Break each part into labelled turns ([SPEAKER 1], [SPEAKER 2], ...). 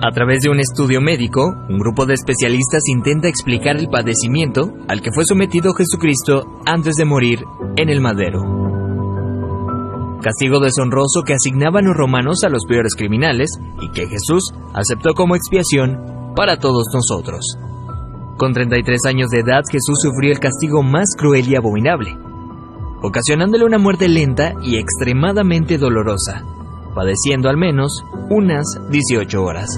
[SPEAKER 1] A través de un estudio médico, un grupo de especialistas intenta explicar el padecimiento al que fue sometido Jesucristo antes de morir en el madero. Castigo deshonroso que asignaban los romanos a los peores criminales y que Jesús aceptó como expiación para todos nosotros. Con 33 años de edad, Jesús sufrió el castigo más cruel y abominable, ocasionándole una muerte lenta y extremadamente dolorosa, padeciendo al menos unas 18 horas.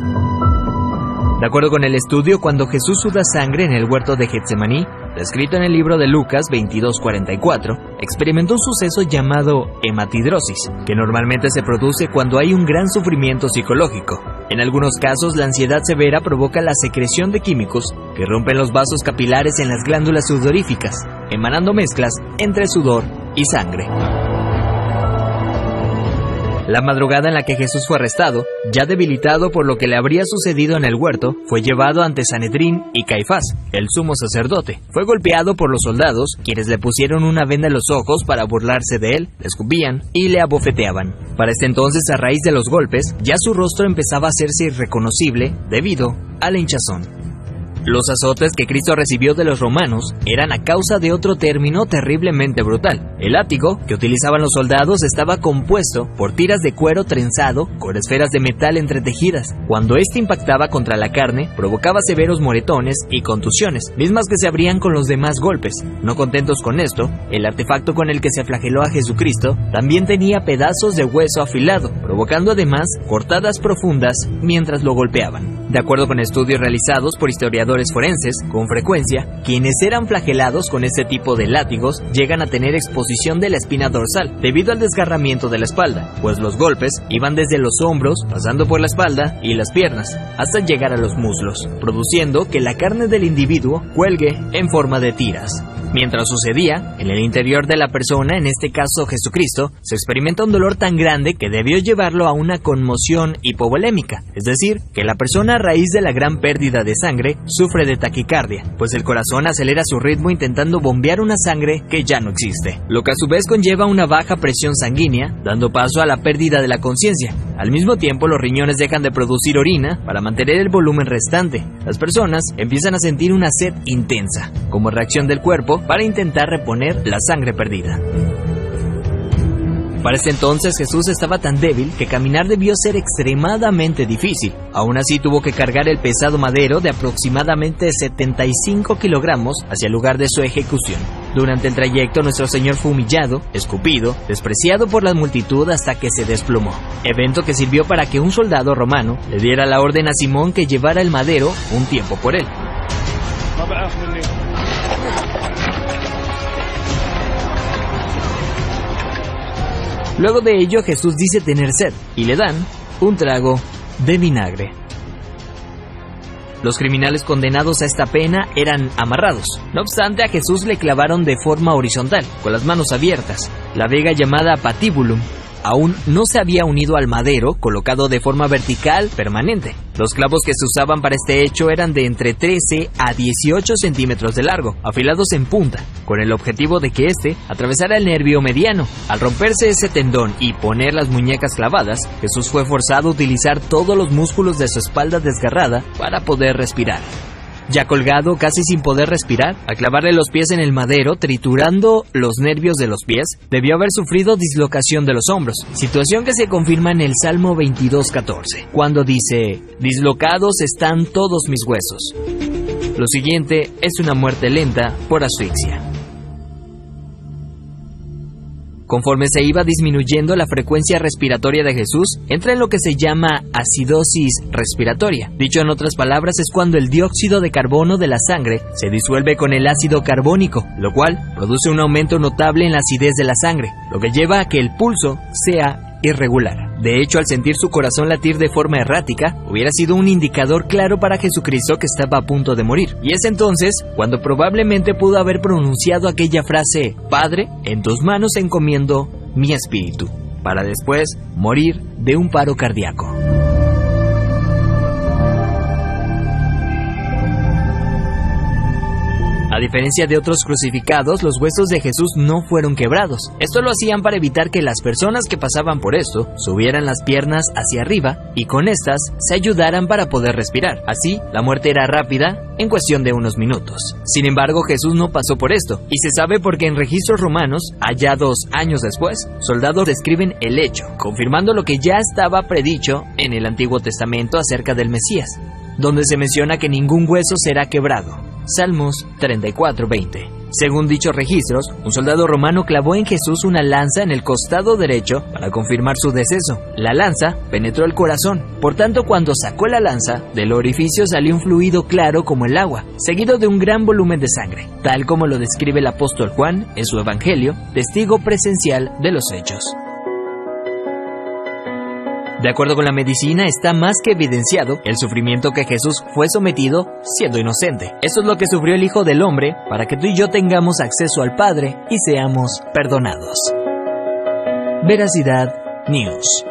[SPEAKER 1] De acuerdo con el estudio, cuando Jesús suda sangre en el huerto de Getsemaní, descrito en el libro de Lucas 22:44, experimentó un suceso llamado hematidrosis, que normalmente se produce cuando hay un gran sufrimiento psicológico. En algunos casos, la ansiedad severa provoca la secreción de químicos que rompen los vasos capilares en las glándulas sudoríficas, emanando mezclas entre sudor y sangre. La madrugada en la que Jesús fue arrestado, ya debilitado por lo que le habría sucedido en el huerto, fue llevado ante Sanedrín y Caifás, el sumo sacerdote. Fue golpeado por los soldados, quienes le pusieron una venda en los ojos para burlarse de él, le escupían y le abofeteaban. Para este entonces, a raíz de los golpes, ya su rostro empezaba a hacerse irreconocible debido a la hinchazón. Los azotes que Cristo recibió de los romanos eran a causa de otro término terriblemente brutal. El látigo que utilizaban los soldados estaba compuesto por tiras de cuero trenzado con esferas de metal entretejidas. Cuando éste impactaba contra la carne, provocaba severos moretones y contusiones, mismas que se abrían con los demás golpes. No contentos con esto, el artefacto con el que se flageló a Jesucristo también tenía pedazos de hueso afilado, provocando además cortadas profundas mientras lo golpeaban. De acuerdo con estudios realizados por historiadores forenses, con frecuencia, quienes eran flagelados con este tipo de látigos llegan a tener exposición de la espina dorsal debido al desgarramiento de la espalda, pues los golpes iban desde los hombros, pasando por la espalda y las piernas, hasta llegar a los muslos, produciendo que la carne del individuo cuelgue en forma de tiras. Mientras sucedía, en el interior de la persona, en este caso Jesucristo, se experimenta un dolor tan grande que debió llevarlo a una conmoción hipovolémica, es decir, que la persona a raíz de la gran pérdida de sangre sufre de taquicardia, pues el corazón acelera su ritmo intentando bombear una sangre que ya no existe, lo que a su vez conlleva una baja presión sanguínea, dando paso a la pérdida de la conciencia. Al mismo tiempo, los riñones dejan de producir orina para mantener el volumen restante. Las personas empiezan a sentir una sed intensa, como reacción del cuerpo para intentar reponer la sangre perdida. Para este entonces Jesús estaba tan débil que caminar debió ser extremadamente difícil. Aún así tuvo que cargar el pesado madero de aproximadamente 75 kilogramos hacia el lugar de su ejecución. Durante el trayecto nuestro Señor fue humillado, escupido, despreciado por la multitud hasta que se desplomó. Evento que sirvió para que un soldado romano le diera la orden a Simón que llevara el madero un tiempo por él. Luego de ello, Jesús dice tener sed, y le dan un trago de vinagre. Los criminales condenados a esta pena eran amarrados. No obstante, a Jesús le clavaron de forma horizontal, con las manos abiertas. La vega llamada patíbulum aún no se había unido al madero, colocado de forma vertical permanente. Los clavos que se usaban para este hecho eran de entre 13 a 18 centímetros de largo, afilados en punta, con el objetivo de que éste atravesara el nervio mediano. Al romperse ese tendón y poner las muñecas clavadas, Jesús fue forzado a utilizar todos los músculos de su espalda desgarrada para poder respirar. Ya colgado, casi sin poder respirar, al clavarle los pies en el madero, triturando los nervios de los pies, debió haber sufrido dislocación de los hombros, situación que se confirma en el Salmo 22:14, cuando dice: «Dislocados están todos mis huesos». Lo siguiente es una muerte lenta por asfixia. Conforme se iba disminuyendo la frecuencia respiratoria de Jesús, entra en lo que se llama acidosis respiratoria. Dicho en otras palabras, es cuando el dióxido de carbono de la sangre se disuelve con el ácido carbónico, lo cual produce un aumento notable en la acidez de la sangre, lo que lleva a que el pulso sea irregular. De hecho, al sentir su corazón latir de forma errática, hubiera sido un indicador claro para Jesucristo que estaba a punto de morir. Y es entonces cuando probablemente pudo haber pronunciado aquella frase: «Padre, en tus manos encomiendo mi espíritu», para después morir de un paro cardíaco. A diferencia de otros crucificados, los huesos de Jesús no fueron quebrados. Esto lo hacían para evitar que las personas que pasaban por esto subieran las piernas hacia arriba y con estas se ayudaran para poder respirar. Así, la muerte era rápida en cuestión de unos minutos. Sin embargo, Jesús no pasó por esto, y se sabe porque en registros romanos, allá 2 años después, soldados describen el hecho, confirmando lo que ya estaba predicho en el Antiguo Testamento acerca del Mesías, donde se menciona que ningún hueso será quebrado. Salmos 34:20. Según dichos registros, un soldado romano clavó en Jesús una lanza en el costado derecho para confirmar su deceso. La lanza penetró el corazón. Por tanto, cuando sacó la lanza, del orificio salió un fluido claro como el agua, seguido de un gran volumen de sangre, tal como lo describe el apóstol Juan en su Evangelio, testigo presencial de los hechos. De acuerdo con la medicina, está más que evidenciado el sufrimiento que Jesús fue sometido siendo inocente. Eso es lo que sufrió el Hijo del Hombre para que tú y yo tengamos acceso al Padre y seamos perdonados. Veracidad News.